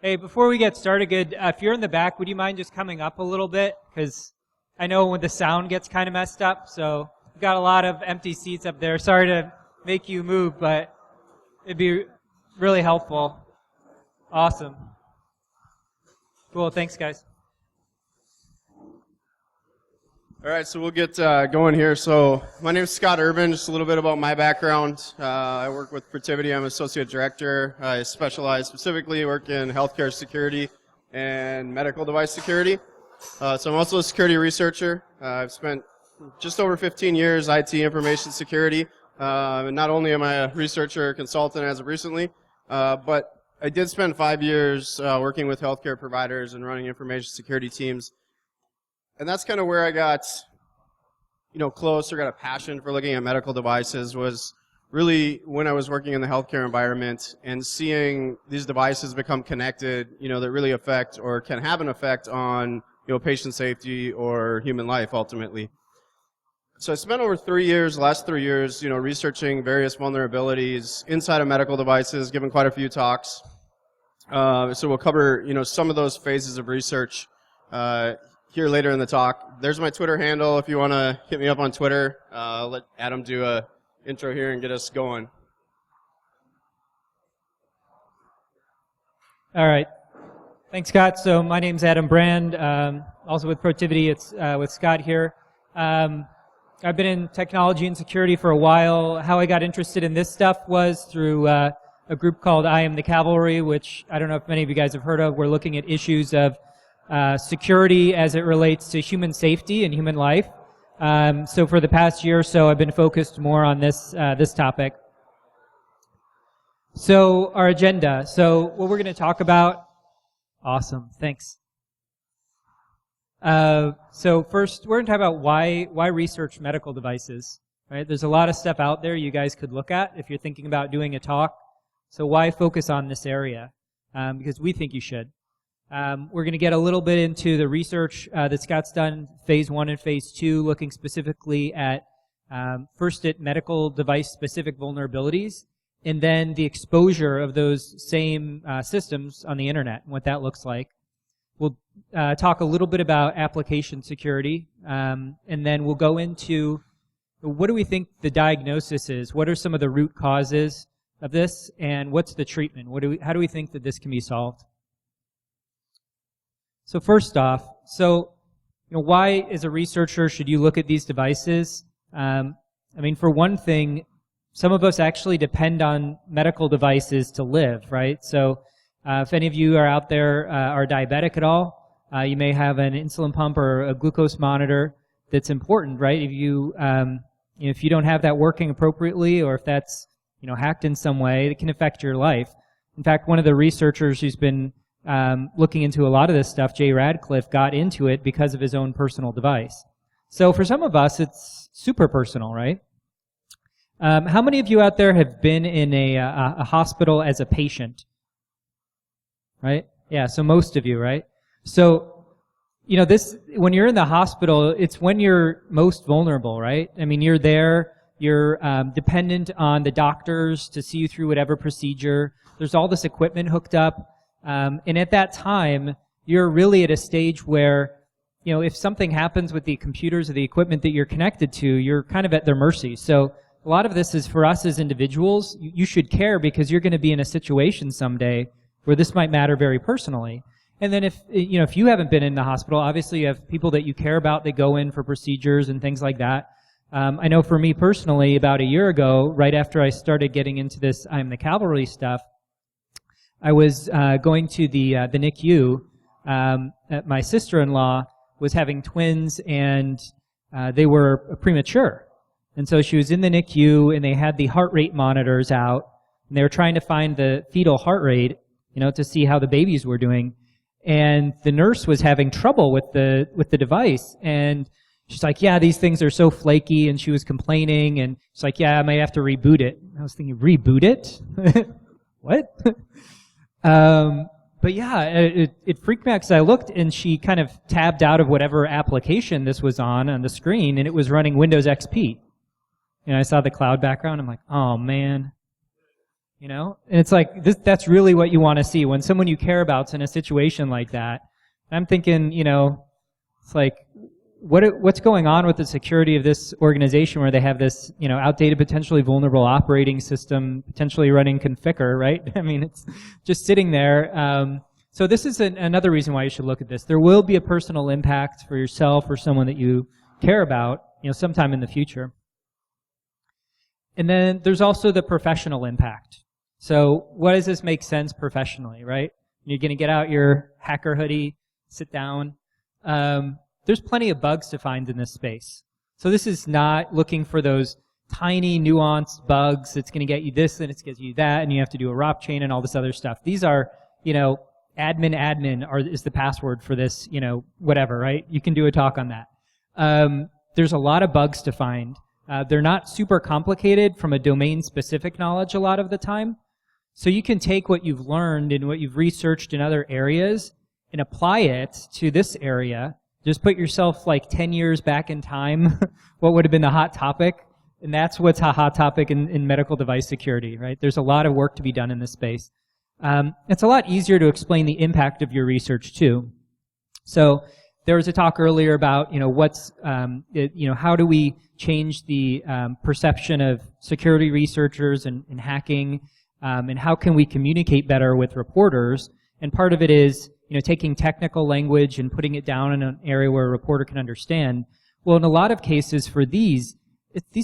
Hey, before we get started, if you're in the back, would you mind just coming up a little bit? Because I know when the sound gets kind of messed up, so we've got a lot of empty seats up there. Sorry to make you move, but it'd be really helpful. Awesome. Cool, thanks guys. All right, so we'll get going here. So my name is Scott Erven. Just a little bit about my background. I work with Protiviti. I'm associate director. I specialize specifically work in healthcare security and medical device security. So I'm also a security researcher. I've spent just over 15 years IT information security. And not only am I a researcher consultant as of recently, but I did spend 5 years working with healthcare providers and running information security teams. And that's kind of where I got, close or got a passion for looking at medical devices was really when I was working in the healthcare environment and seeing these devices become connected, that really affect or can have an effect on, patient safety or human life ultimately. So I spent over the last 3 years, researching various vulnerabilities inside of medical devices, giving quite a few talks. So we'll cover, some of those phases of research here later in the talk. There's my Twitter handle if you want to hit me up on Twitter. I'll let Adam do a intro here and get us going. All right. Thanks, Scott. So my name's Adam Brand, also with Protiviti. It's with Scott here. I've been in technology and security for a while. How I got interested in this stuff was through a group called I Am the Cavalry, which I don't know if many of you guys have heard of. We're looking at issues of security as it relates to human safety and human life. So for the past year or so, I've been focused more on this topic. So our agenda. So what we're going to talk about. Awesome. Thanks. So first, we're going to talk about why research medical devices. Right? There's a lot of stuff out there you guys could look at if you're thinking about doing a talk. So why focus on this area? Because we think you should. We're going to get a little bit into the research that Scott's done, phase 1 and phase 2, looking specifically at first at medical device specific vulnerabilities, and then the exposure of those same systems on the internet and what that looks like. We'll talk a little bit about application security, and then we'll go into what do we think the diagnosis is, what are some of the root causes of this, and what's the treatment? How do we think that this can be solved? So first off, why as a researcher should you look at these devices? For one thing, some of us actually depend on medical devices to live, right? So if any of you are out there are diabetic at all, you may have an insulin pump or a glucose monitor that's important, right? If you don't have that working appropriately, or if that's hacked in some way, it can affect your life. In fact, one of the researchers who's been looking into a lot of this stuff, Jay Radcliffe, got into it because of his own personal device. So for some of us, it's super personal, right? How many of you out there have been in a hospital as a patient? Right? Yeah, so most of you, right? So, when you're in the hospital, it's when you're most vulnerable, right? You're there, you're dependent on the doctors to see you through whatever procedure. There's all this equipment hooked up. And at that time, you're really at a stage where, if something happens with the computers or the equipment that you're connected to, you're kind of at their mercy. So a lot of this is for us as individuals. You should care because you're going to be in a situation someday where this might matter very personally. And then if you haven't been in the hospital, obviously you have people that you care about that go in for procedures and things like that. I know for me personally, about a year ago, right after I started getting into this I'm the Cavalry stuff, I was going to the NICU. My sister-in-law was having twins, and they were premature. And so she was in the NICU, and they had the heart rate monitors out, and they were trying to find the fetal heart rate, to see how the babies were doing. And the nurse was having trouble with the device, and she's like, "Yeah, these things are so flaky," and she was complaining, and she's like, "Yeah, I might have to reboot it." And I was thinking, reboot it? What? But yeah, it freaked me out because I looked and she kind of tabbed out of whatever application this was on the screen, and it was running Windows XP. I saw the cloud background. I'm like, oh man. you know? And it's like, that's really what you want to see when someone you care about's in a situation like that. I'm thinking, you know, it's like, what's going on with the security of this organization where they have this, you know, outdated, potentially vulnerable operating system, potentially running configure, right? I mean, it's just sitting there. So this is another reason why you should look at this. There will be a personal impact for yourself or someone that you care about, you know, sometime in the future. And then there's also the professional impact. So what does this make sense professionally, right? You're going to get out your hacker hoodie, sit down. There's plenty of bugs to find in this space. So this is not looking for those tiny nuanced bugs that's going to get you this and it's going to get you that and you have to do a ROP chain and all this other stuff. These are, you know, admin is the password for this, you know, whatever, right? You can do a talk on that. There's a lot of bugs to find. They're not super complicated from a domain-specific knowledge a lot of the time. So you can take what you've learned and what you've researched in other areas and apply it to this area. Just put yourself like 10 years back in time, what would have been the hot topic, and that's what's a hot topic in medical device security, right? There's a lot of work to be done in this space. It's a lot easier to explain the impact of your research too. So there was a talk earlier about, you know, how do we change the perception of security researchers and hacking, and how can we communicate better with reporters? And part of it is, you know, taking technical language and putting it down in an area where a reporter can understand. Well, in a lot of cases for these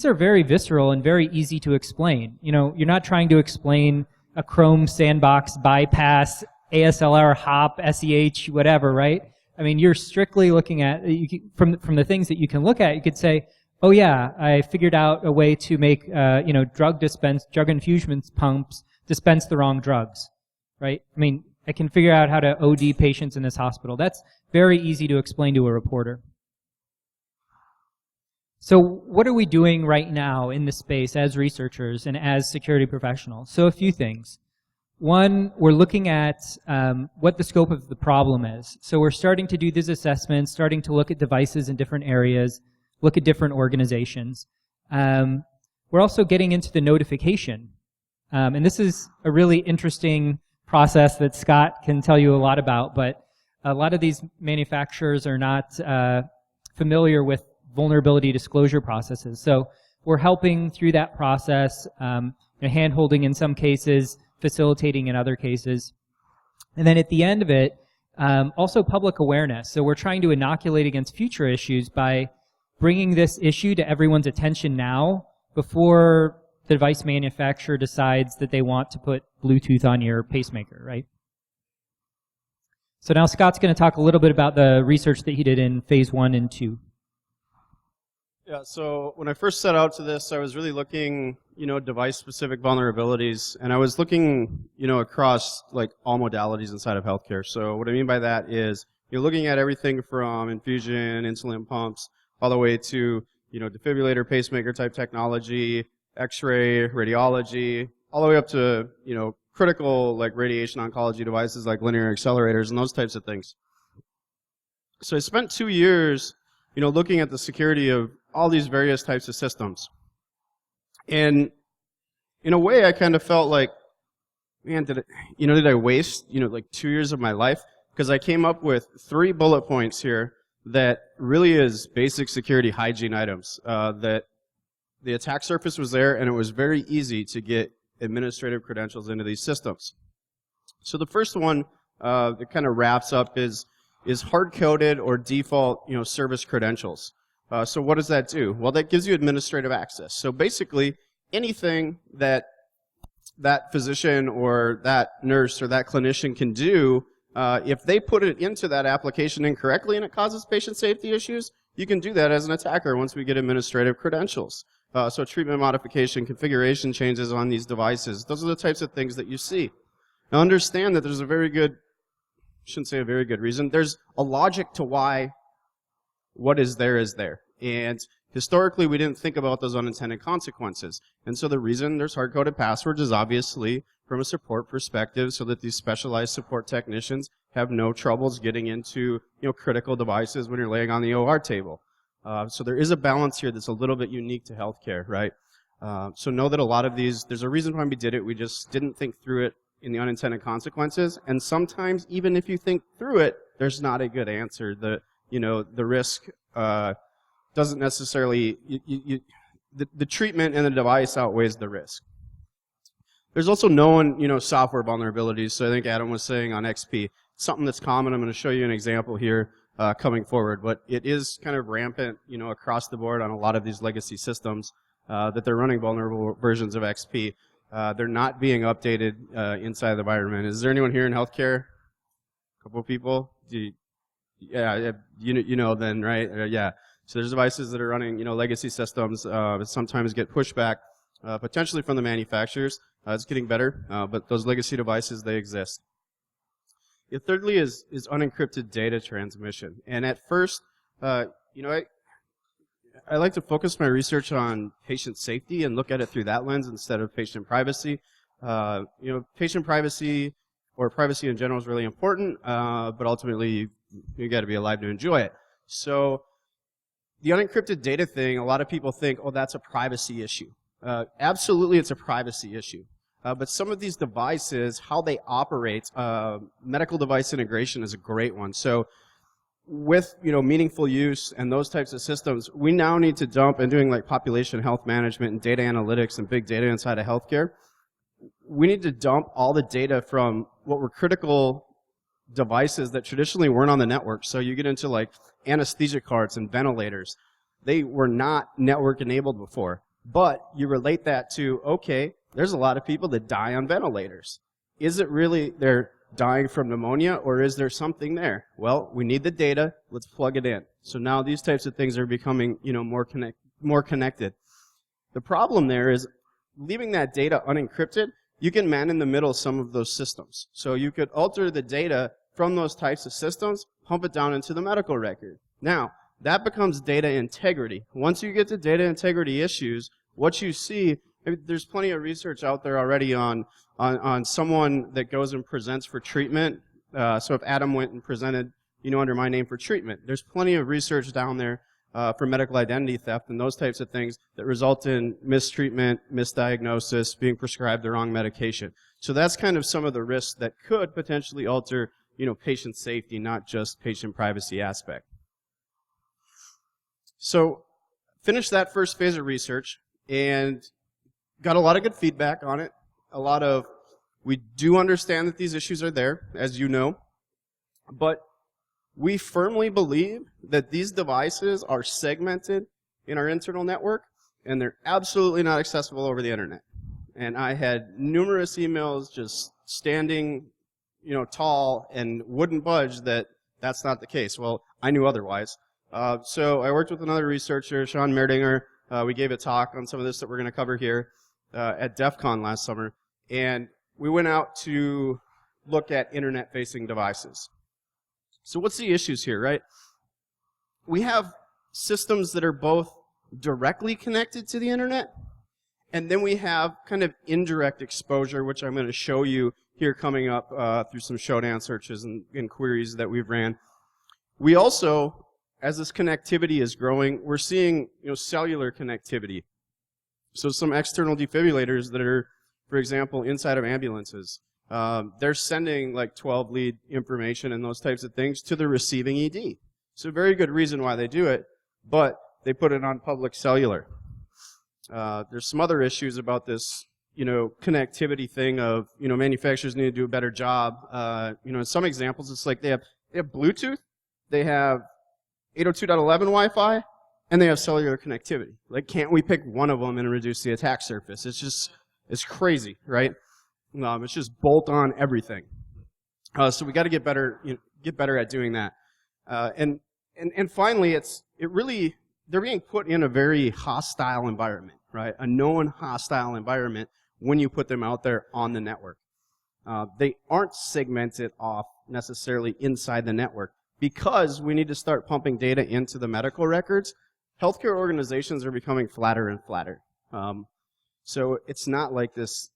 are very visceral and very easy to explain. You know, you're not trying to explain a Chrome sandbox bypass, ASLR, hop, SEH, whatever, right? I mean, you're strictly looking at, from the things that you can look at, you could say, oh yeah, I figured out a way to make, you know, drug infusion pumps dispense the wrong drugs, right? I mean, I can figure out how to OD patients in this hospital. That's very easy to explain to a reporter. So what are we doing right now in this space as researchers and as security professionals? So a few things. One, we're looking at what the scope of the problem is. So we're starting to do these assessments, starting to look at devices in different areas, look at different organizations. We're also getting into the notification. And this is a really interesting process that Scott can tell you a lot about, but a lot of these manufacturers are not familiar with vulnerability disclosure processes. So we're helping through that process, hand-holding in some cases, facilitating in other cases. And then at the end of it, also public awareness. So we're trying to inoculate against future issues by bringing this issue to everyone's attention now before the device manufacturer decides that they want to put Bluetooth on your pacemaker, right? So now Scott's going to talk a little bit about the research that he did in phase 1 and 2. Yeah, so when I first set out to this, I was really looking, you know, device-specific vulnerabilities, and I was looking, you know, across like all modalities inside of healthcare. So what I mean by that is you're looking at everything from infusion, insulin pumps, all the way to, you know, defibrillator, pacemaker type technology, X-ray, radiology, all the way up to, you know, critical like radiation oncology devices like linear accelerators and those types of things. So I spent 2 years, you know, looking at the security of all these various types of systems. And in a way, I kind of felt like, man, did I waste, you know, like 2 years of my life? Because I came up with 3 bullet points here that really is basic security hygiene items, that the attack surface was there, and it was very easy to get administrative credentials into these systems. So the first one that kind of wraps up is hard-coded or default, you know, service credentials. So what does that do? Well, that gives you administrative access. So basically, anything that that physician or that nurse or that clinician can do, if they put it into that application incorrectly and it causes patient safety issues, you can do that as an attacker once we get administrative credentials. So treatment modification, configuration changes on these devices. Those are the types of things that you see. Now understand that there's a very good, shouldn't say a very good reason, there's a logic to why what is there is there. And historically we didn't think about those unintended consequences. And so the reason there's hard-coded passwords is obviously from a support perspective so that these specialized support technicians have no troubles getting into, you know, critical devices when you're laying on the OR table. So there is a balance here that's a little bit unique to healthcare, right? So know that a lot of these, there's a reason why we did it. We just didn't think through it in the unintended consequences. And sometimes, even if you think through it, there's not a good answer. The risk doesn't necessarily, the treatment and the device outweighs the risk. There's also known, software vulnerabilities. So I think Adam was saying on XP, something that's common. I'm going to show you an example here coming forward, but it is kind of rampant, across the board on a lot of these legacy systems that they're running vulnerable versions of XP. They're not being updated inside the environment. Is there anyone here in healthcare? A couple of people? Yeah, then, right? Yeah. So there's devices that are running, legacy systems that sometimes get pushback, potentially from the manufacturers. It's getting better, but those legacy devices, they exist. Thirdly is unencrypted data transmission. And at first, I like to focus my research on patient safety and look at it through that lens instead of patient privacy. Patient privacy or privacy in general is really important, but ultimately you got to be alive to enjoy it. So the unencrypted data thing, a lot of people think, oh, that's a privacy issue. Absolutely, it's a privacy issue. But some of these devices, how they operate, medical device integration is a great one. So with meaningful use and those types of systems, we now need to dump, and doing like population health management and data analytics and big data inside of healthcare, we need to dump all the data from what were critical devices that traditionally weren't on the network. So you get into like anesthesia carts and ventilators. They were not network enabled before. But you relate that to, okay, there's a lot of people that die on ventilators. Is it really they're dying from pneumonia, or is there something there? Well, we need the data. Let's plug it in. So now these types of things are becoming, more connected. The problem there is leaving that data unencrypted. You can man in the middle some of those systems. So you could alter the data from those types of systems, pump it down into the medical record. Now, that becomes data integrity. Once you get to data integrity issues, what you see, there's plenty of research out there already on someone that goes and presents for treatment. So if Adam went and presented, under my name for treatment, there's plenty of research down there for medical identity theft and those types of things that result in mistreatment, misdiagnosis, being prescribed the wrong medication. So that's kind of some of the risks that could potentially alter, patient safety, not just patient privacy aspect. So finished that first phase of research and got a lot of good feedback on it. We do understand that these issues are there, as you know, but we firmly believe that these devices are segmented in our internal network, and they're absolutely not accessible over the internet. And I had numerous emails just standing, tall and wouldn't budge that that's not the case. Well, I knew otherwise. So I worked with another researcher, Sean Merdinger. We gave a talk on some of this that we're going to cover here at DEF CON last summer. And we went out to look at internet-facing devices. So what's the issues here, right? We have systems that are both directly connected to the internet, and then we have kind of indirect exposure, which I'm going to show you here coming up through some Shodan searches and queries that we've ran. We also, as this connectivity is growing, we're seeing cellular connectivity. So some external defibrillators that are, for example, inside of ambulances, they're sending like 12 lead information and those types of things to the receiving ED. So a very good reason why they do it, but they put it on public cellular. There's some other issues about this, connectivity thing of, manufacturers need to do a better job. In some examples, it's like they have Bluetooth, they have 802.11 Wi-Fi, and they have cellular connectivity. Like, can't we pick one of them and reduce the attack surface? It's crazy, right? It's just bolt on everything. So we got to get better at doing that. And finally, they're being put in a very hostile environment, right? A known hostile environment when you put them out there on the network. They aren't segmented off necessarily inside the network because we need to start pumping data into the medical records. Healthcare organizations are becoming flatter and flatter. So it's not like this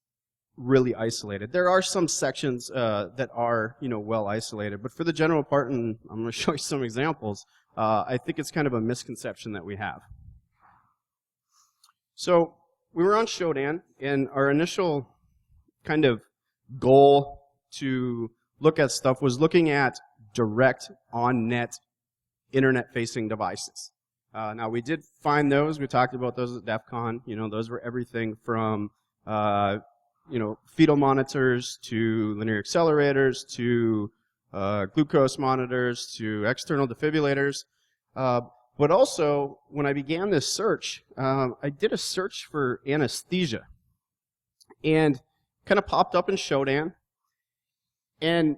really isolated. There are some sections that are, well isolated, but for the general part, and I'm going to show you some examples, I think it's kind of a misconception that we have. So we were on Shodan, and our initial kind of goal to look at stuff was looking at direct on-net internet-facing devices. Now, we did find those. We talked about those at DEF CON. Those were everything from, fetal monitors to linear accelerators to glucose monitors to external defibrillators. But also, when I began this search, I did a search for anesthesia. And kind of popped up in Shodan. And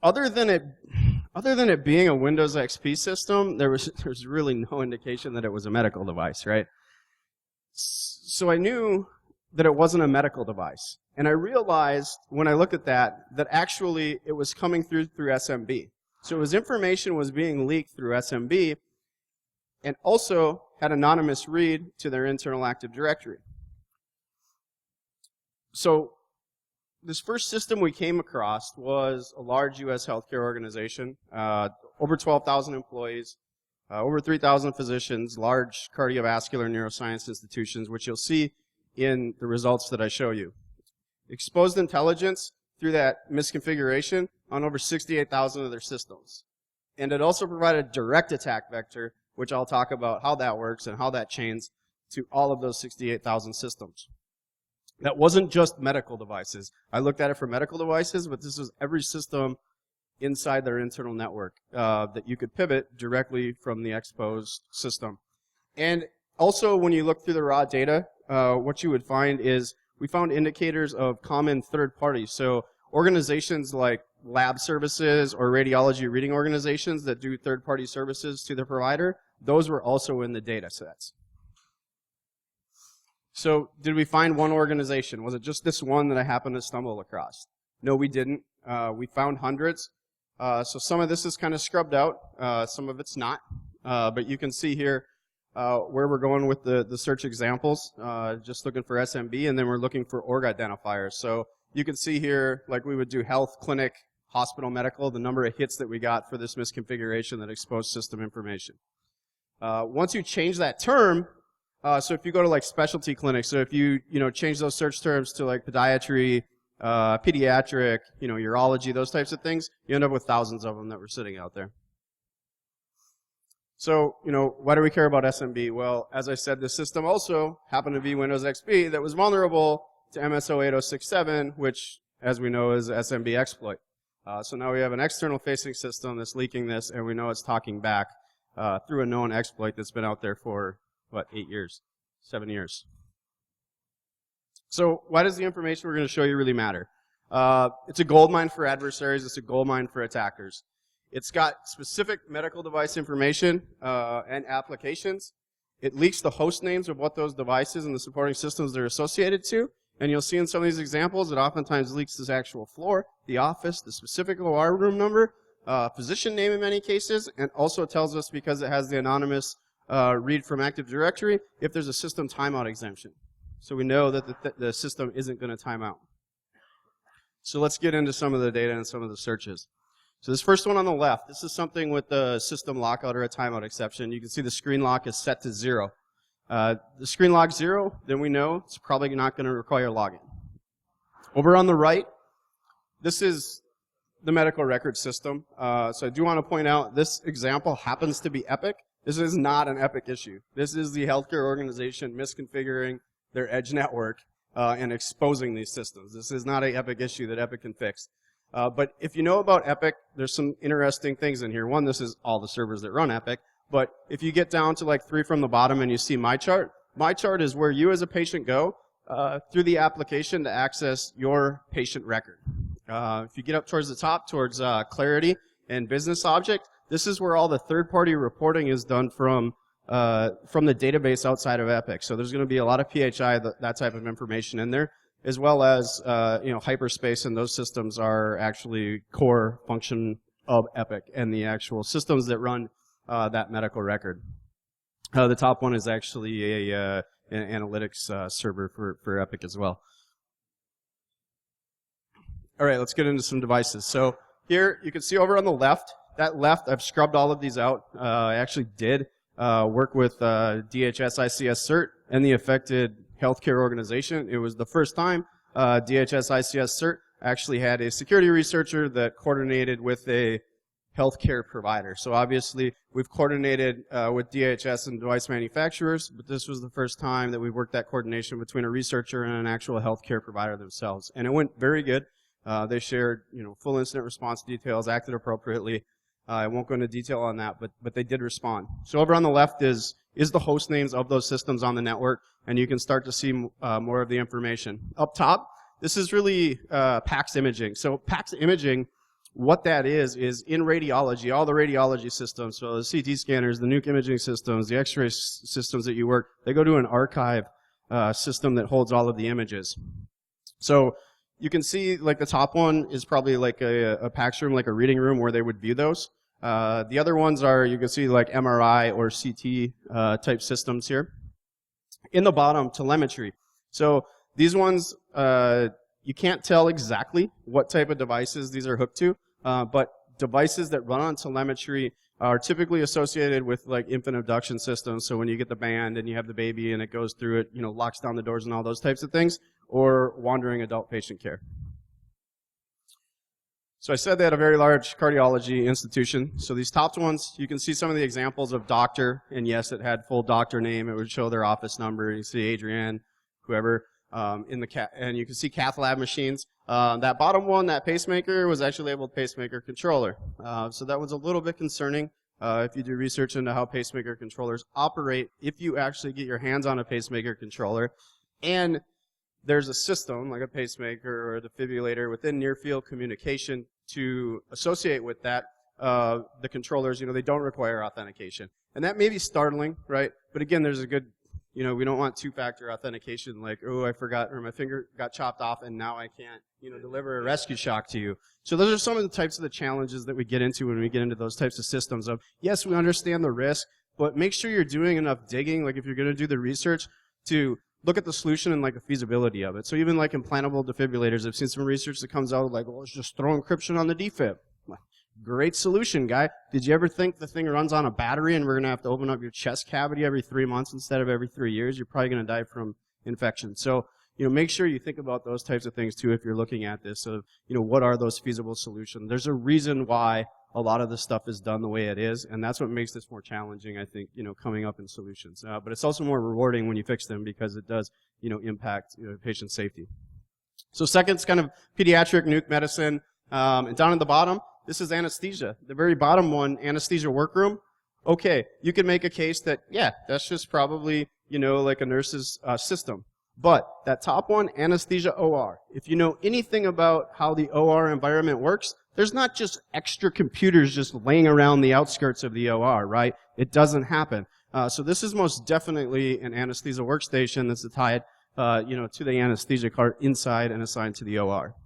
other than it being a Windows XP system, there was really no indication that it was a medical device, right? So I knew that it wasn't a medical device. And I realized when I looked at that actually it was coming through SMB. So it was information was being leaked through SMB and also had anonymous read to their internal Active Directory. So this first system we came across was a large U.S. healthcare organization, over 12,000 employees, over 3,000 physicians, large cardiovascular and neuroscience institutions, which you'll see in the results that I show you. Exposed intelligence through that misconfiguration on over 68,000 of their systems. And it also provided a direct attack vector, which I'll talk about how that works and how that chains to all of those 68,000 systems. That wasn't just medical devices. I looked at it for medical devices, but this was every system inside their internal network that you could pivot directly from the exposed system. And also, when you look through the raw data, what you would find is we found indicators of common third parties. So organizations like lab services or radiology reading organizations that do third-party services to the provider, those were also in the data sets. So did we find one organization? Was it just this one that I happened to stumble across? No, we didn't. We found hundreds. So some of this is kind of scrubbed out. Some of it's not. But you can see here where we're going with the search examples. Just looking for SMB, and then we're looking for org identifiers. So you can see here, like we would do health, clinic, hospital, medical, the number of hits that we got for this misconfiguration that exposed system information. Once you change that term, so if you go to like specialty clinics, so if you change those search terms to like podiatry, pediatric, urology, those types of things, you end up with thousands of them that were sitting out there. So, why do we care about SMB? Well, as I said, this system also happened to be Windows XP that was vulnerable to MSO 8067, which, as we know, is SMB exploit. So now we have an external facing system that's leaking this, and we know it's talking back through a known exploit that's been out there for 8 years, 7 years. So why does the information we're going to show you really matter? It's a goldmine for adversaries. It's a goldmine for attackers. It's got specific medical device information and applications. It leaks the host names of what those devices and the supporting systems they're associated to. And you'll see in some of these examples, it oftentimes leaks this actual floor, the office, the specific OR room number, physician name in many cases, and also tells us, because it has the anonymous read from Active Directory, if there's a system timeout exemption. So we know that the system isn't going to time out. So let's get into some of the data and some of the searches. So this first one on the left, this is something with the system lockout or a timeout exception. You can see the screen lock is set to 0. The screen lock 0, then we know it's probably not going to require login. Over on the right, this is the medical record system. So I do want to point out this example happens to be Epic. This is not an Epic issue. This is the healthcare organization misconfiguring their edge network and exposing these systems. This is not an Epic issue that Epic can fix. But if you know about Epic, there's some interesting things in here. One, this is all the servers that run Epic. But if you get down to like 3 from the bottom and you see My Chart is where you as a patient go through the application to access your patient record. If you get up towards the top, towards Clarity and Business Object, this is where all the third-party reporting is done from the database outside of Epic. So there's going to be a lot of PHI, that type of information in there, as well as hyperspace, and those systems are actually core function of Epic and the actual systems that run that medical record. The top one is actually an analytics server for Epic as well. All right, let's get into some devices. So here you can see over on the left, I've scrubbed all of these out. I actually did work with DHS ICS cert and the affected healthcare organization. It was the first time DHS ICS CERT actually had a security researcher that coordinated with a healthcare provider. So obviously, we've coordinated with DHS and device manufacturers, but this was the first time that we worked that coordination between a researcher and an actual healthcare provider themselves. And it went very good. They shared, full incident response details, acted appropriately. I won't go into detail on that, but they did respond. So over on the left is the host names of those systems on the network, and you can start to see more of the information. Up top, this is really PACS imaging. So PACS imaging, what that is in radiology, all the radiology systems, so the CT scanners, the nuke imaging systems, the X-ray systems that you work, they go to an archive system that holds all of the images. So you can see, like, the top one is probably like a PACS room, like a reading room where they would view those. The other ones are, you can see, like MRI or CT type systems here. In the bottom, telemetry. So these ones, you can't tell exactly what type of devices these are hooked to, but devices that run on telemetry are typically associated with like infant abduction systems. So when you get the band and you have the baby and it goes through it, locks down the doors and all those types of things, or wandering adult patient care. So I said they had a very large cardiology institution. So these top ones, you can see some of the examples of doctor, and yes, it had full doctor name. It would show their office number. You see Adrienne, whoever. And you can see cath lab machines. That bottom one, that pacemaker, was actually labeled pacemaker controller. So that was a little bit concerning if you do research into how pacemaker controllers operate, if you actually get your hands on a pacemaker controller, and there's a system, like a pacemaker or a defibrillator, within near-field communication to associate with that. The controllers, they don't require authentication. And that may be startling, right? But again, there's a good, we don't want two-factor authentication, like, oh, I forgot, or my finger got chopped off and now I can't, deliver a rescue shock to you. So those are some of the types of the challenges that we get into when we get into those types of systems of, yes, we understand the risk, but make sure you're doing enough digging, like if you're going to do the research, to look at the solution and like the feasibility of it. So even like implantable defibrillators, I've seen some research that comes out like, well, let's just throw encryption on the defib. Great solution, guy. Did you ever think the thing runs on a battery and we're going to have to open up your chest cavity every 3 months instead of every 3 years? You're probably going to die from infection. So, make sure you think about those types of things too if you're looking at this. So, what are those feasible solutions? There's a reason why a lot of this stuff is done the way it is, and that's what makes this more challenging, I think, coming up in solutions. But it's also more rewarding when you fix them because it does, impact patient safety. So second's kind of pediatric nuke medicine. And down at the bottom, this is anesthesia. The very bottom one, anesthesia workroom. Okay, you can make a case that, yeah, that's just probably, like a nurse's system. But that top one, anesthesia OR. If you know anything about how the OR environment works, there's not just extra computers just laying around the outskirts of the OR, right? It doesn't happen. So this is most definitely an anesthesia workstation that's tied, to the anesthesia cart inside and assigned to the OR.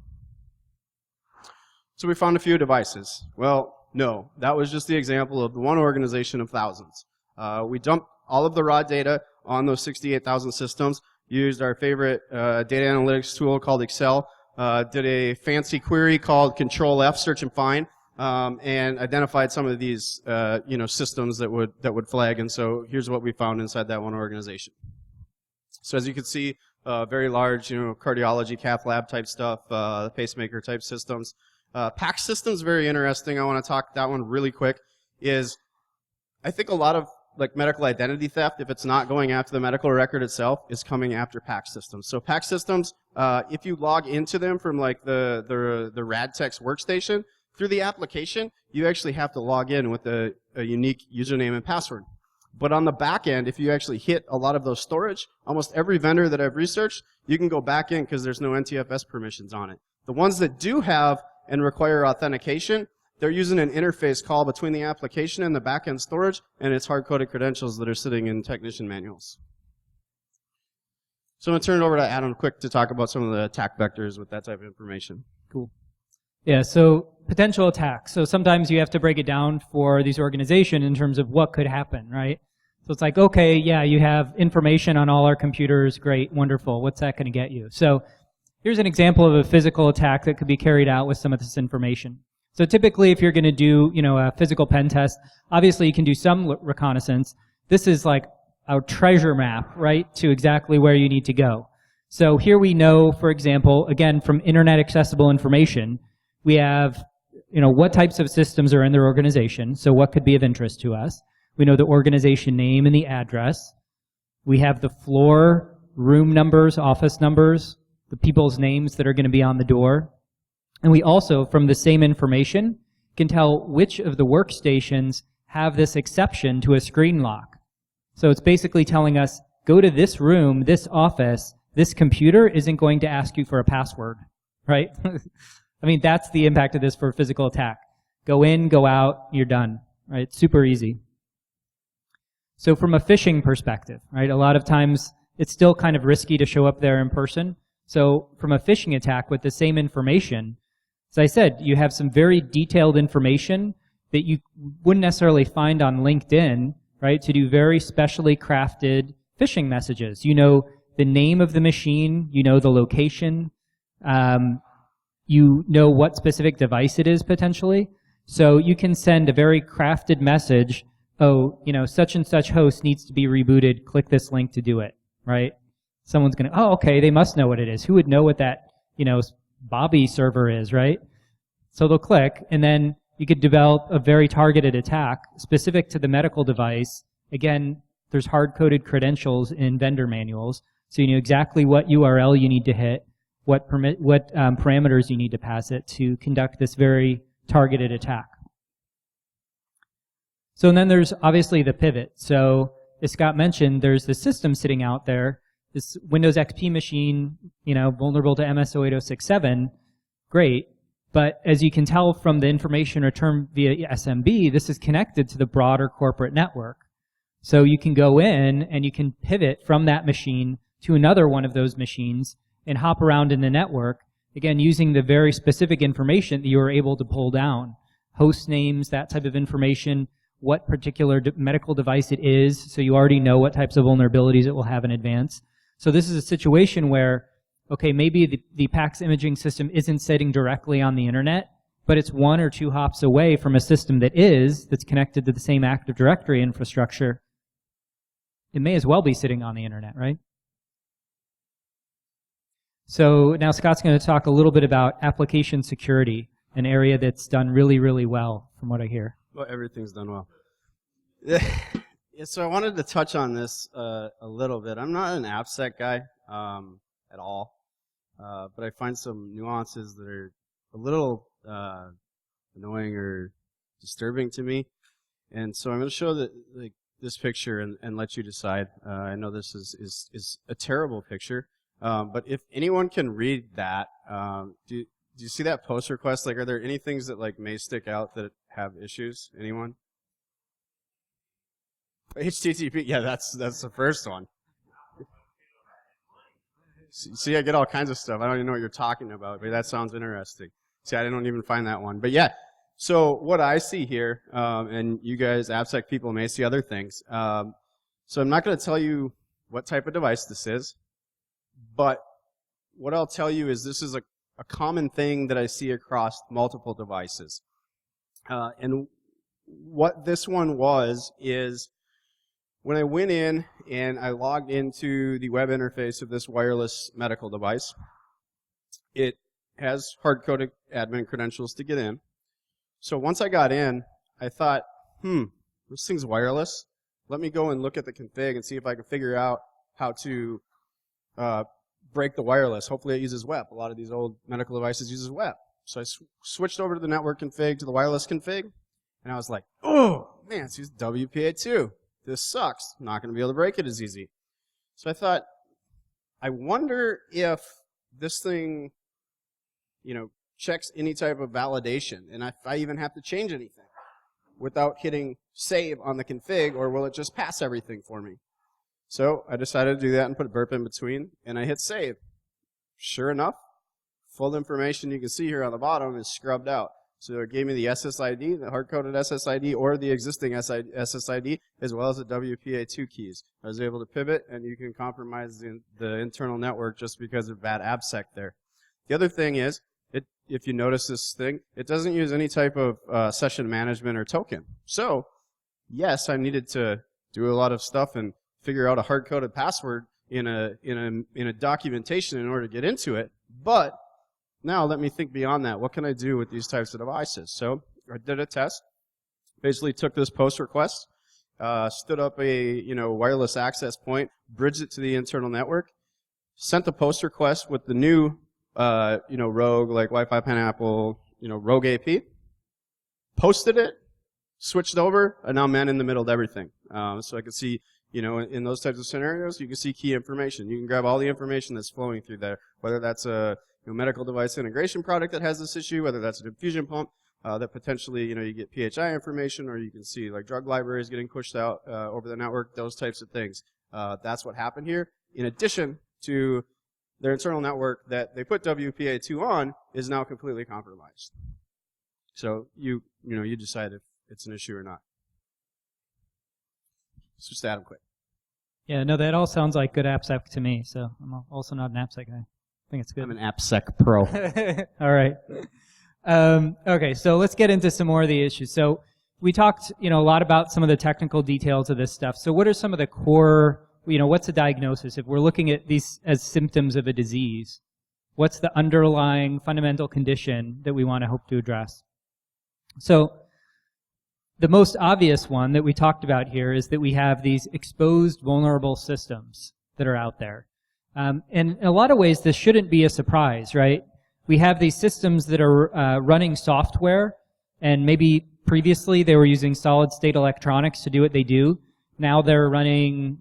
So we found a few devices. Well, no, that was just the example of the one organization of thousands. We dumped all of the raw data on those 68,000 systems, used our favorite data analytics tool called Excel, did a fancy query called Control F, search and find, and identified some of these, systems that would flag. And so here's what we found inside that one organization. So as you can see, very large, cardiology, cath lab type stuff, pacemaker type systems. PACS systems, very interesting. I want to talk that one really quick. I think a lot of like medical identity theft, if it's not going after the medical record itself, is coming after PACS systems. So PACS systems, if you log into them from like the RadTex workstation, through the application, you actually have to log in with a unique username and password. But on the back end, if you actually hit a lot of those storage, almost every vendor that I've researched, you can go back in because there's no NTFS permissions on it. The ones that do have and require authentication, they're using an interface call between the application and the back-end storage, and it's hard-coded credentials that are sitting in technician manuals. So I'm going to turn it over to Adam quick to talk about some of the attack vectors with that type of information. Cool. Yeah, so potential attacks. So sometimes you have to break it down for these organizations in terms of what could happen, right? So it's like, okay, yeah, you have information on all our computers, great, wonderful. What's that going to get you? So here's an example of a physical attack that could be carried out with some of this information. So typically, if you're going to do, a physical pen test, obviously you can do some reconnaissance. This is like a treasure map, right, to exactly where you need to go. So here we know, for example, again, from internet accessible information, we have, what types of systems are in their organization, so what could be of interest to us. We know the organization name and the address. We have the floor, room numbers, office numbers, the people's names that are going to be on the door. And we also, from the same information, can tell which of the workstations have this exception to a screen lock. So it's basically telling us, go to this room, this office, this computer isn't going to ask you for a password, right? I mean, that's the impact of this for a physical attack. Go in, go out, you're done, right? Super easy. So from a phishing perspective, right, a lot of times it's still kind of risky to show up there in person. So from a phishing attack with the same information, as I said, you have some very detailed information that you wouldn't necessarily find on LinkedIn, right, to do very specially crafted phishing messages. You know the name of the machine, you know the location, you know what specific device it is potentially. So you can send a very crafted message, such and such host needs to be rebooted, click this link to do it, right? Someone's going to, okay, they must know what it is. Who would know what that, Bobby server is, right? So they'll click, and then you could develop a very targeted attack specific to the medical device. Again, there's hard-coded credentials in vendor manuals, so you know exactly what URL you need to hit, what parameters you need to pass it to conduct this very targeted attack. So then there's obviously the pivot. So as Scott mentioned, there's the system sitting out there, this Windows XP machine, vulnerable to MS 08067, great. But as you can tell from the information returned via SMB, this is connected to the broader corporate network. So you can go in and you can pivot from that machine to another one of those machines and hop around in the network, again, using the very specific information that you were able to pull down. Host names, that type of information, what particular medical device it is, so you already know what types of vulnerabilities it will have in advance. So this is a situation where, okay, maybe the PACS imaging system isn't sitting directly on the internet, but it's 1 or 2 hops away from a system that's connected to the same Active Directory infrastructure. It may as well be sitting on the internet, right? So now Scott's going to talk a little bit about application security, an area that's done really, really well, from what I hear. Well, everything's done well. Yeah, so I wanted to touch on this a little bit. I'm not an AppSec guy at all, but I find some nuances that are a little annoying or disturbing to me. And so I'm going to show this picture and let you decide. I know this is a terrible picture, but if anyone can read that, do you see that post request? Like, are there any things that may stick out that have issues? Anyone? HTTP, yeah, that's the first one. See, I get all kinds of stuff. I don't even know what you're talking about, but that sounds interesting. See, I didn't even find that one. But yeah, so what I see here, and you guys, AppSec people, may see other things. So I'm not going to tell you what type of device this is, but what I'll tell you is this is a common thing that I see across multiple devices. And what this one is when I went in and I logged into the web interface of this wireless medical device, it has hard-coded admin credentials to get in. So once I got in, I thought, this thing's wireless. Let me go and look at the config and see if I can figure out how to break the wireless. Hopefully it uses web. A lot of these old medical devices uses web. So I switched over to the network config, to the wireless config, and I was like, oh, man, it's used WPA2. This sucks. I'm not going to be able to break it as easy. So I thought, I wonder if this thing, checks any type of validation, and if I even have to change anything without hitting save on the config, or will it just pass everything for me? So I decided to do that and put a burp in between, and I hit save. Sure enough, full information you can see here on the bottom is scrubbed out. So it gave me the SSID, the hard-coded SSID, or the existing SSID, as well as the WPA2 keys. I was able to pivot, and you can compromise the internal network just because of bad AppSec there. The other thing is, if you notice this thing, it doesn't use any type of session management or token. So, yes, I needed to do a lot of stuff and figure out a hard-coded password in a documentation in order to get into it. But now let me think beyond that. What can I do with these types of devices? So I did a test. Basically took this post request, stood up a wireless access point, bridged it to the internal network, sent the post request with the new rogue like Wi-Fi Pineapple rogue AP, posted it, switched over, and now man in the middle of everything. So I could see, in those types of scenarios, you can see key information. You can grab all the information that's flowing through there, whether that's a medical device integration product that has this issue, whether that's an infusion pump that potentially, you get PHI information, or you can see like drug libraries getting pushed out over the network, those types of things. That's what happened here. In addition to their internal network that they put WPA2 on is now completely compromised. So you decide if it's an issue or not. Switch to Adam quick. Yeah, no, that all sounds like good AppSec to me. So I'm also not an AppSec guy. I think it's good. I'm an AppSec pro. All right. Okay, so let's get into some more of the issues. So we talked, a lot about some of the technical details of this stuff. So what are some of the core, what's the diagnosis? If we're looking at these as symptoms of a disease, what's the underlying fundamental condition that we want to hope to address? So the most obvious one that we talked about here is that we have these exposed vulnerable systems that are out there. And in a lot of ways, this shouldn't be a surprise, right? We have these systems that are running software, and maybe previously they were using solid-state electronics to do what they do. Now they're running,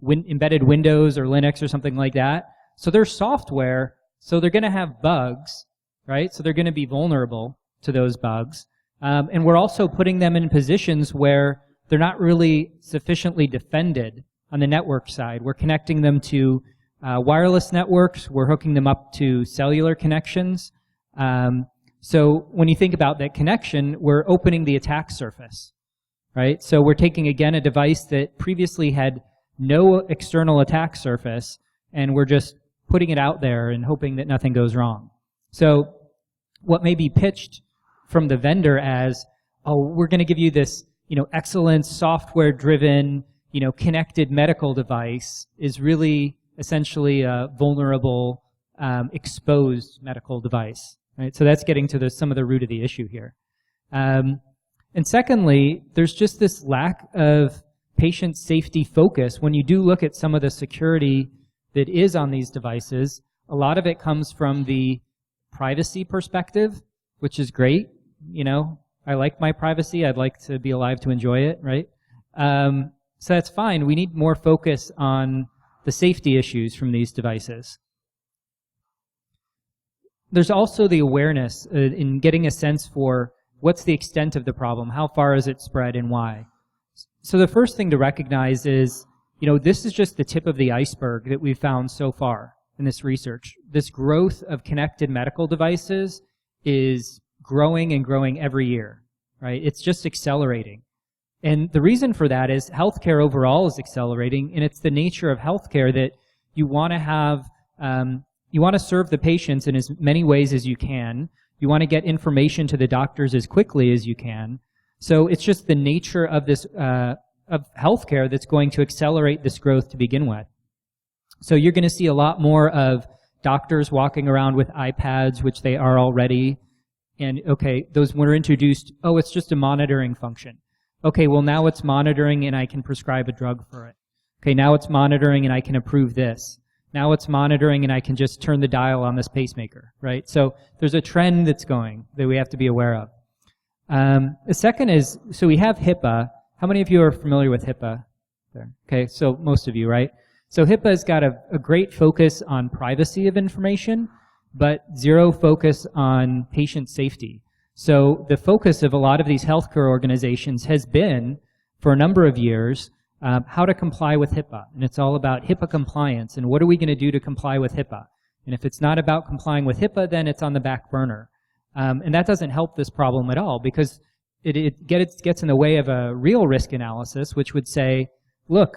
embedded Windows or Linux or something like that. So they're software, so they're going to have bugs, right? So they're going to be vulnerable to those bugs. And we're also putting them in positions where they're not really sufficiently defended on the network side. We're connecting them to wireless networks. We're hooking them up to cellular connections. So when you think about that connection, we're opening the attack surface, right? So we're taking, again, a device that previously had no external attack surface, and we're just putting it out there and hoping that nothing goes wrong. So what may be pitched from the vendor as, oh, we're going to give you this, excellent software-driven, connected medical device is really essentially a vulnerable, exposed medical device, right? So that's getting to some of the root of the issue here. And secondly, there's just this lack of patient safety focus. When you do look at some of the security that is on these devices, a lot of it comes from the privacy perspective, which is great. I like my privacy. I'd like to be alive to enjoy it, right? So that's fine. We need more focus on the safety issues from these devices. There's also the awareness in getting a sense for what's the extent of the problem, how far is it spread, and why. So the first thing to recognize is, this is just the tip of the iceberg that we've found so far in this research. This growth of connected medical devices is growing and growing every year, right? It's just accelerating. And the reason for that is healthcare overall is accelerating, and it's the nature of healthcare that you want to have, you want to serve the patients in as many ways as you can. You want to get information to the doctors as quickly as you can. So it's just the nature of this, of healthcare that's going to accelerate this growth to begin with. So you're going to see a lot more of doctors walking around with iPads, which they are already. And okay, those were introduced, oh, it's just a monitoring function. Okay, well now it's monitoring and I can prescribe a drug for it. Okay, now it's monitoring and I can approve this. Now it's monitoring and I can just turn the dial on this pacemaker, right? So there's a trend that's going that we have to be aware of. The second is, so we have HIPAA. How many of you are familiar with HIPAA? There. Okay, so most of you, right? So HIPAA's got a great focus on privacy of information, but zero focus on patient safety. So the focus of a lot of these healthcare organizations has been, for a number of years, how to comply with HIPAA. And it's all about HIPAA compliance and what are we going to do to comply with HIPAA. And if it's not about complying with HIPAA, then it's on the back burner. And that doesn't help this problem at all because it gets in the way of a real risk analysis, which would say, look,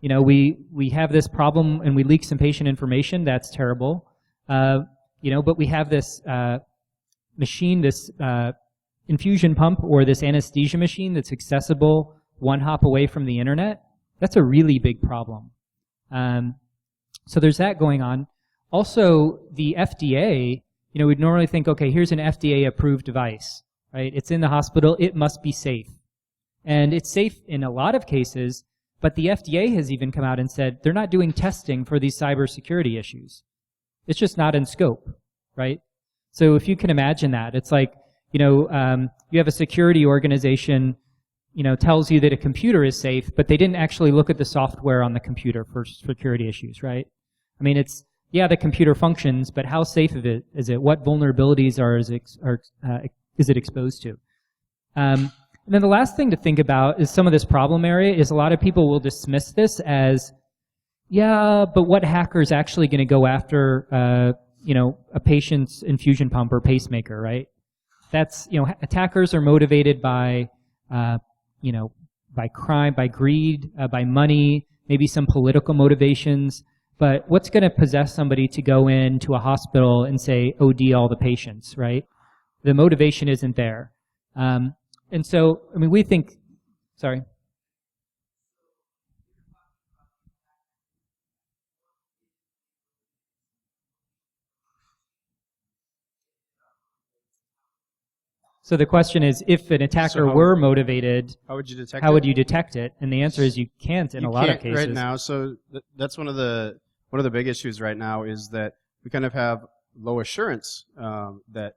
we have this problem and we leak some patient information. That's terrible. But we have this machine, this infusion pump or this anesthesia machine that's accessible one hop away from the internet. That's a really big problem. So there's that going on. Also, the FDA, we'd normally think, okay, here's an FDA-approved device, right? It's in the hospital. It must be safe. And it's safe in a lot of cases, but the FDA has even come out and said they're not doing testing for these cybersecurity issues. It's just not in scope, right? So if you can imagine that, it's like, you have a security organization, tells you that a computer is safe, but they didn't actually look at the software on the computer for security issues, right? I mean, the computer functions, but how safe is it? What vulnerabilities is it exposed to? And then the last thing to think about is some of this problem area is a lot of people will dismiss this as, yeah, but what hacker is actually going to go after, a patient's infusion pump or pacemaker, right? That's, attackers are motivated by, by crime, by greed, by money, maybe some political motivations. But what's going to possess somebody to go into a hospital and say, OD all the patients, right? The motivation isn't there. And so, we think, sorry. So the question is, if an attacker were motivated, how would you detect how would you detect it? And the answer is you can't in a lot of cases. Right now. So that's one of the big issues right now is that we kind of have low assurance that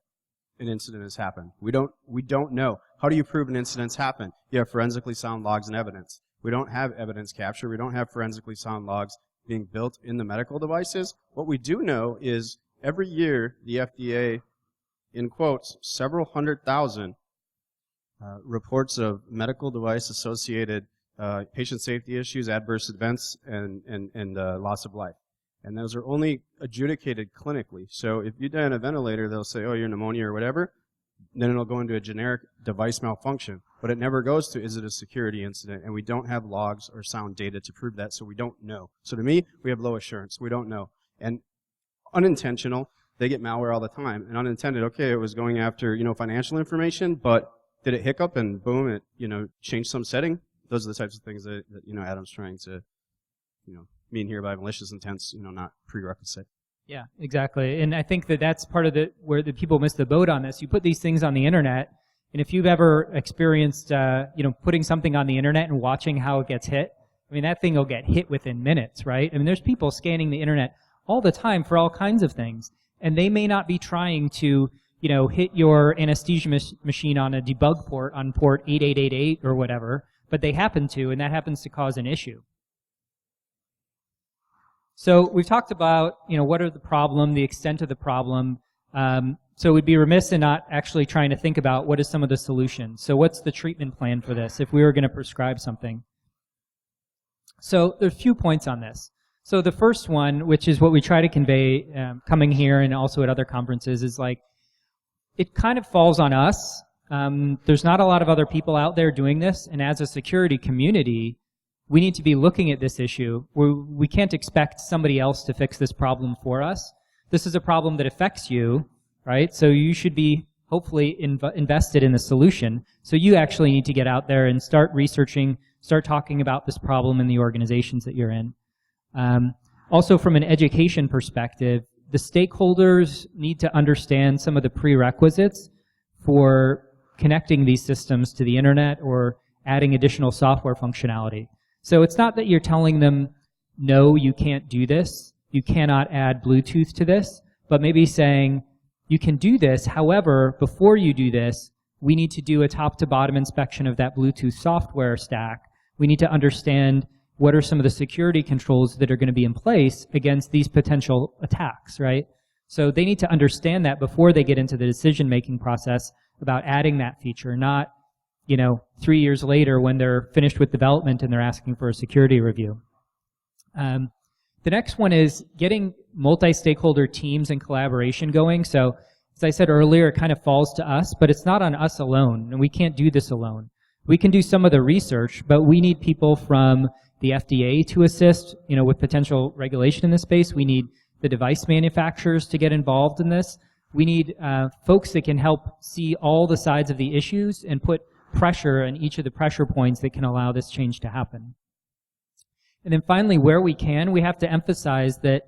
an incident has happened. We don't know. How do you prove an incident's happened? You have forensically sound logs and evidence. We don't have evidence capture. We don't have forensically sound logs being built in the medical devices. What we do know is every year the FDA, in quotes, several 100,000 reports of medical device associated patient safety issues, adverse events, and loss of life. And those are only adjudicated clinically. So if you die on a ventilator, they'll say, oh, you're pneumonia or whatever. Then it'll go into a generic device malfunction. But it never goes to, is it a security incident? And we don't have logs or sound data to prove that, so we don't know. So to me, we have low assurance. We don't know. And unintentional, they get malware all the time. And unintended, okay, it was going after, financial information, but did it hiccup and boom, it, changed some setting? Those are the types of things that Adam's trying to, mean here by malicious intents, not prerequisite. Yeah, exactly. And I think that's part of where the people miss the boat on this. You put these things on the internet, and if you've ever experienced, putting something on the internet and watching how it gets hit, that thing will get hit within minutes, right? There's people scanning the internet all the time for all kinds of things, and they may not be trying to, hit your anesthesia machine on a debug port on port 8888 or whatever, but they happen to, and that happens to cause an issue. So we've talked about, what are the problem, the extent of the problem. So we'd be remiss in not actually trying to think about what is some of the solutions. So what's the treatment plan for this if we were going to prescribe something? So there's a few points on this. So the first one, which is what we try to convey coming here and also at other conferences, is like, it kind of falls on us. There's not a lot of other people out there doing this, and as a security community, we need to be looking at this issue. We can't expect somebody else to fix this problem for us. This is a problem that affects you, right? So you should be hopefully invested in the solution. So you actually need to get out there and start researching, start talking about this problem in the organizations that you're in. Also from an education perspective, the stakeholders need to understand some of the prerequisites for connecting these systems to the internet or adding additional software functionality. So it's not that you're telling them, no, you can't do this, you cannot add Bluetooth to this, but maybe saying, you can do this, however, before you do this, we need to do a top-to-bottom inspection of that Bluetooth software stack. We need to understand what are some of the security controls that are going to be in place against these potential attacks, right? So they need to understand that before they get into the decision-making process about adding that feature, not 3 years later when they're finished with development and they're asking for a security review. The next one is getting multi-stakeholder teams and collaboration going. So as I said earlier, it kind of falls to us, but it's not on us alone, and we can't do this alone. We can do some of the research, but we need people from the FDA to assist, with potential regulation in this space. We need the device manufacturers to get involved in this. We need folks that can help see all the sides of the issues and put pressure on each of the pressure points that can allow this change to happen. And then finally, where we can, we have to emphasize that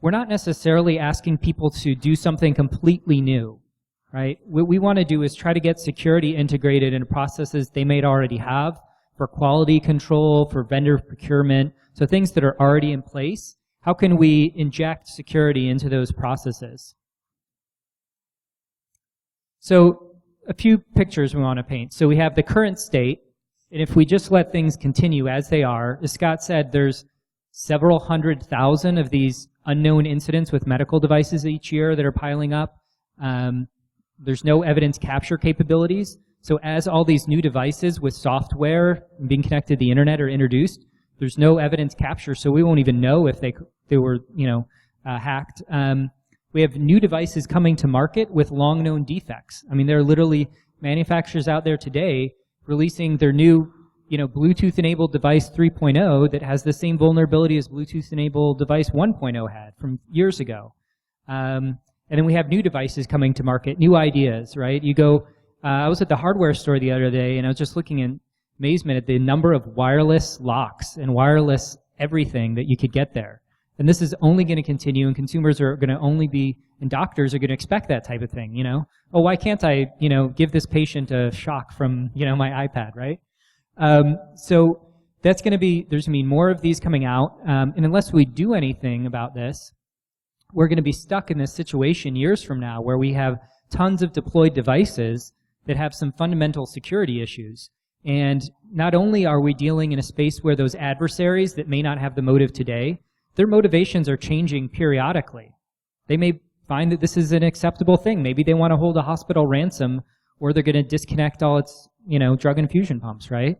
we're not necessarily asking people to do something completely new, right? What we want to do is try to get security integrated into processes they may already have for quality control, for vendor procurement, so things that are already in place. How can we inject security into those processes? So a few pictures we want to paint. So we have the current state, and if we just let things continue as they are, as Scott said, there's several 100,000 of these unknown incidents with medical devices each year that are piling up. There's no evidence capture capabilities. So as all these new devices with software being connected to the internet are introduced, there's no evidence capture, so we won't even know if they were hacked. We have new devices coming to market with long-known defects. I mean, there are literally manufacturers out there today releasing their new, Bluetooth-enabled device 3.0 that has the same vulnerability as Bluetooth-enabled device 1.0 had from years ago. And then we have new devices coming to market, new ideas, right? You go, I was at the hardware store the other day, and I was just looking in amazement at the number of wireless locks and wireless everything that you could get there. And this is only going to continue, and consumers are going to only be, and doctors are going to expect that type of thing, Oh, why can't I, give this patient a shock from, my iPad, right? So that's going to be, there's going to be more of these coming out. And unless we do anything about this, we're going to be stuck in this situation years from now where we have tons of deployed devices that have some fundamental security issues. And not only are we dealing in a space where those adversaries that may not have the motive today, their motivations are changing periodically. They may find that this is an acceptable thing. Maybe they want to hold a hospital ransom, or they're going to disconnect all its, drug infusion pumps, right?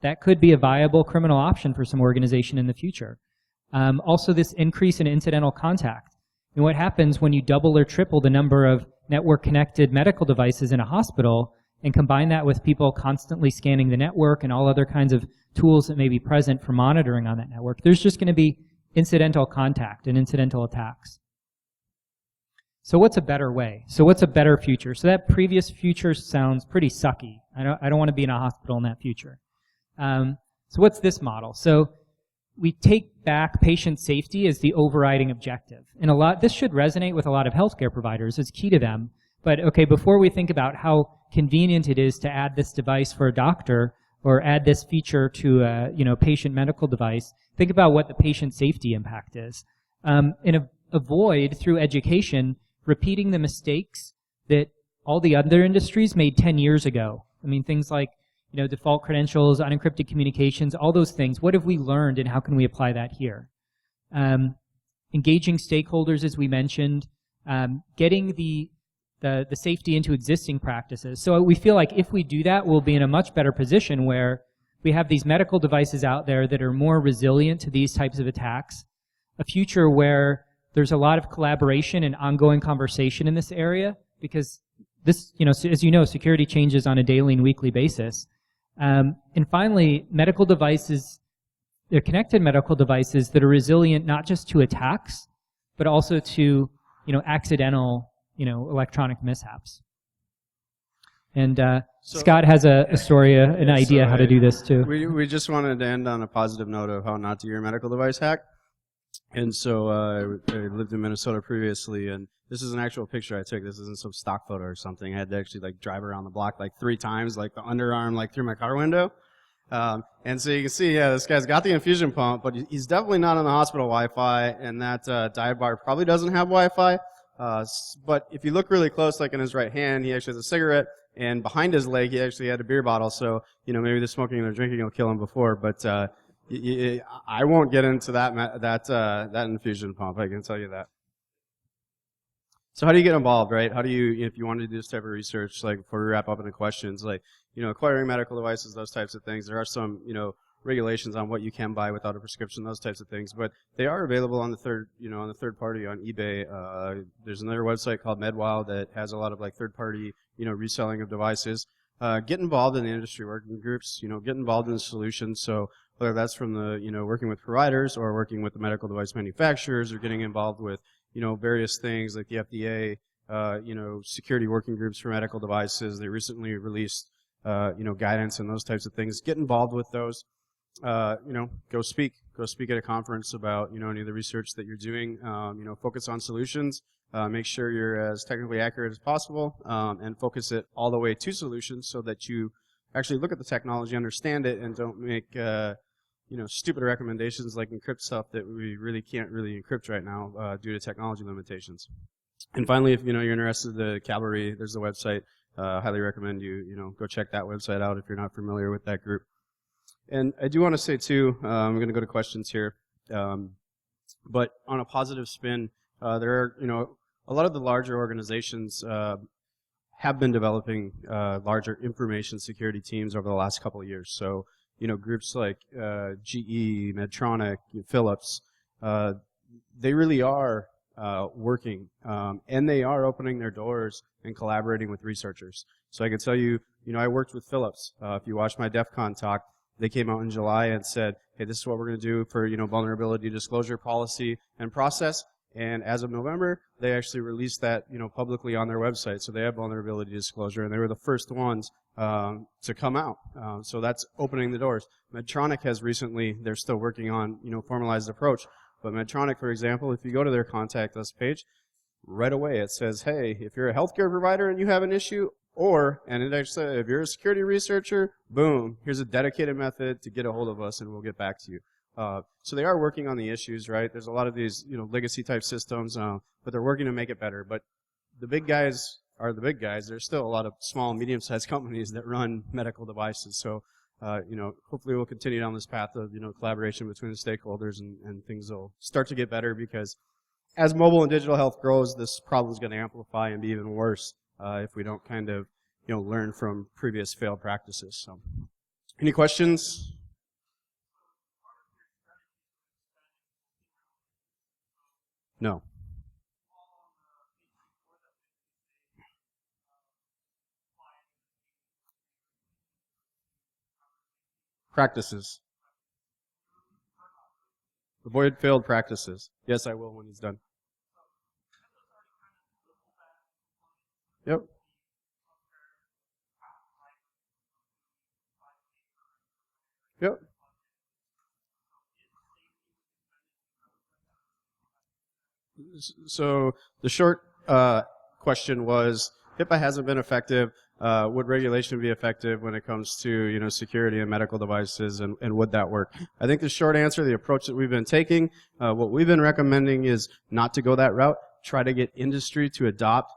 That could be a viable criminal option for some organization in the future. Also, this increase in incidental contact. And what happens when you double or triple the number of network-connected medical devices in a hospital and combine that with people constantly scanning the network and all other kinds of tools that may be present for monitoring on that network? There's just going to be incidental contact and incidental attacks. So what's a better way? So what's a better future? So that previous future sounds pretty sucky. I don't want to be in a hospital in that future. So what's this model? So we take back patient safety as the overriding objective. And this should resonate with a lot of healthcare providers. It's key to them. But okay, before we think about how convenient it is to add this device for a doctor or add this feature to a patient medical device, think about what the patient safety impact is. And avoid, through education, repeating the mistakes that all the other industries made 10 years ago. I mean, things like default credentials, unencrypted communications, all those things. What have we learned and how can we apply that here? Engaging stakeholders, as we mentioned, getting the safety into existing practices. So we feel like if we do that, we'll be in a much better position where we have these medical devices out there that are more resilient to these types of attacks, a future where there's a lot of collaboration and ongoing conversation in this area, because this, as you know, security changes on a daily and weekly basis. And finally, medical devices, they're connected medical devices that are resilient not just to attacks, but also to, accidental, electronic mishaps. And Scott has a story, an idea how to do this too. We just wanted to end on a positive note of how not to get your medical device hacked. And so I lived in Minnesota previously, and this is an actual picture I took. This isn't some stock photo or something. I had to actually drive around the block 3 times, the underarm through my car window. And so you can see, this guy's got the infusion pump, but he's definitely not on the hospital Wi-Fi, and that dive bar probably doesn't have Wi-Fi. But if you look really close, in his right hand, he actually has a cigarette, and behind his leg, he actually had a beer bottle. So, maybe the smoking and the drinking will kill him before, but I won't get into that infusion pump. I can tell you that. So how do you get involved, right? How do you, if you want to do this type of research, before we wrap up into questions, acquiring medical devices, those types of things. There are some, regulations on what you can buy without a prescription, those types of things, but they are available on the third party on eBay. There's another website called MedWow that has a lot of third party, reselling of devices. Get involved in the industry working groups, get involved in the solutions. So whether that's from the, working with providers or working with the medical device manufacturers or getting involved with, various things like the FDA, security working groups for medical devices. They recently released, guidance and those types of things. Get involved with those. go speak. Go speak at a conference about, any of the research that you're doing. Focus on solutions. Make sure you're as technically accurate as possible, and focus it all the way to solutions so that you actually look at the technology, understand it, and don't make, stupid recommendations like encrypt stuff that we really can't really encrypt right now due to technology limitations. And finally, if you're interested in the cavalry, there's the website. Highly recommend you go check that website out if you're not familiar with that group. And I do want to say too, I'm going to go to questions here, but on a positive spin, there are a lot of the larger organizations have been developing larger information security teams over the last couple of years. So groups like GE, Medtronic, Philips, they really are working, and they are opening their doors and collaborating with researchers. So I can tell you, I worked with Philips. If you watched my DEF CON talk, they came out in July and said, hey, this is what we're going to do for, vulnerability disclosure policy and process. And as of November, they actually released that, publicly on their website. So they have vulnerability disclosure, and they were the first ones to come out. So that's opening the doors. Medtronic has recently, they're still working on, formalized approach. But Medtronic, for example, if you go to their contact us page, right away it says, hey, if you're a healthcare provider and you have an issue, and it actually says, if you're a security researcher, boom, here's a dedicated method to get a hold of us and we'll get back to you. So they are working on the issues, right? There's a lot of these, legacy type systems, but they're working to make it better. But the big guys are the big guys. There's still a lot of small, medium-sized companies that run medical devices. So, hopefully we'll continue down this path of, collaboration between the stakeholders and things will start to get better because as mobile and digital health grows, this problem is going to amplify and be even worse if we don't kind of, learn from previous failed practices. So, any questions? No. Practices. Avoid failed practices. Yes, I will when he's done. Yep. Yep. So the short question was, HIPAA hasn't been effective. Would regulation be effective when it comes to security and medical devices, and would that work? I think the short answer, the approach that we've been taking, what we've been recommending is not to go that route. Try to get industry to adopt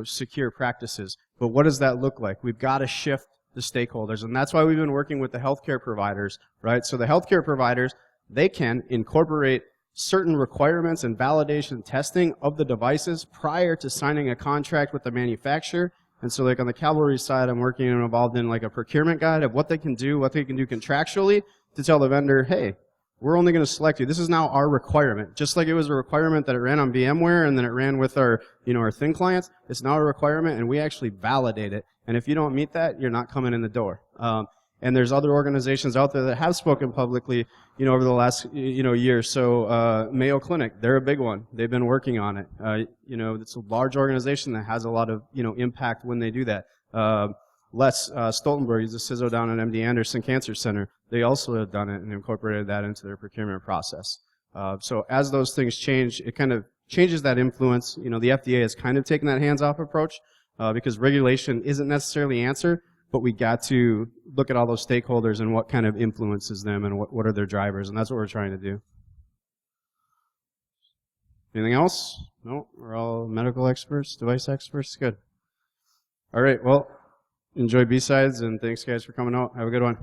secure practices. But what does that look like? We've got to shift the stakeholders, and that's why we've been working with the healthcare providers, right? So the healthcare providers, they can incorporate certain requirements and validation testing of the devices prior to signing a contract with the manufacturer. And so like on the cavalry side, I'm working and involved in like a procurement guide of what they can do contractually to tell the vendor, hey, we're only going to select you. This is now our requirement. Just like it was a requirement that it ran on VMware and then it ran with our, our thin clients, it's now a requirement and we actually validate it. And if you don't meet that, you're not coming in the door. And there's other organizations out there that have spoken publicly, over the last, year. So, Mayo Clinic, they're a big one. They've been working on it. It's a large organization that has a lot of, impact when they do that. Les Stoltenberg, he's a CISO down at MD Anderson Cancer Center. They also have done it and incorporated that into their procurement process. So as those things change, it kind of changes that influence. The FDA has kind of taken that hands-off approach because regulation isn't necessarily the answer, but we got to look at all those stakeholders and what kind of influences them and what are their drivers, and that's what we're trying to do. Anything else? No, we're all medical experts, device experts. Good. All right, well, enjoy BSides, and thanks guys for coming out. Have a good one.